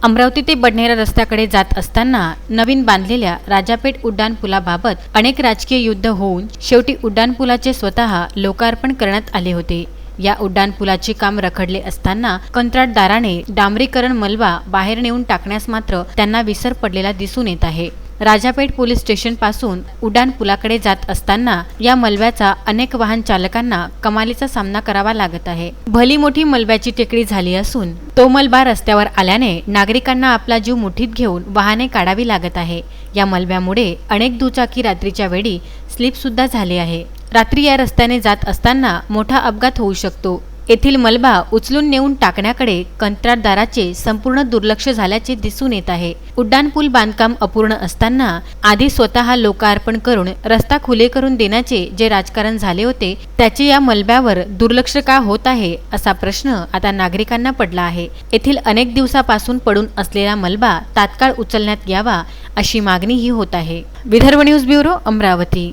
अमरावती ते बडनेरा रस्त्याकडे जात असताना नवीन बांधलेल्या राजापेठ उड्डाणपुलाबाबत अनेक राजकीय युद्ध होऊन शेवटी उड्डाणपुलाचे स्वतः लोकार्पण करण्यात आले होते। या उड्डाणपुलाचे काम रखडले असताना कंत्राटदाराने डांबरीकरण मलबा बाहेर नेऊन टाकण्यास मात्र त्यांना विसर पडलेला दिसून येत आहे। राजापेठ पोलीस स्टेशन पासून उड्डाणपुलाकडे जात असताना या मलब्याचा अनेक वाहन चालकांना कमालीचा सामना करावा लागत आहे। भली मोठी मलब्याची टेकडी झाली असून तो मलबा रस्त्यावर आल्याने नागरिकांना आपला जीव मुठीत घेऊन वाहने काढावी लागत आहे। या मलब्यामुळे अनेक दुचाकी रात्रीच्या वेळी स्लिप सुद्धा झाले आहे। रात्री या रस्त्याने जात असताना मोठा अपघात होऊ शकतो। येथील मलबा उचलून नेऊन टाकण्याकडे कंत्राटदाराचे संपूर्ण दुर्लक्ष झाल्याचे दिसून येत आहे। उड्डाणपूल बांधकाम अपूर्ण असताना आधी स्वतः लोकार्पण करून रस्ता खुले करून देण्याचे जे राजकारण झाले होते त्याचे या मलब्यावर दुर्लक्ष का होत आहे असा प्रश्न आता नागरिकांना पडला आहे। येथील अनेक दिवसापासून पडून असलेला मलबा तात्काळ उचलण्यात यावा अशी मागणी ही होत आहे। Vidarbha news bureau, Amravati.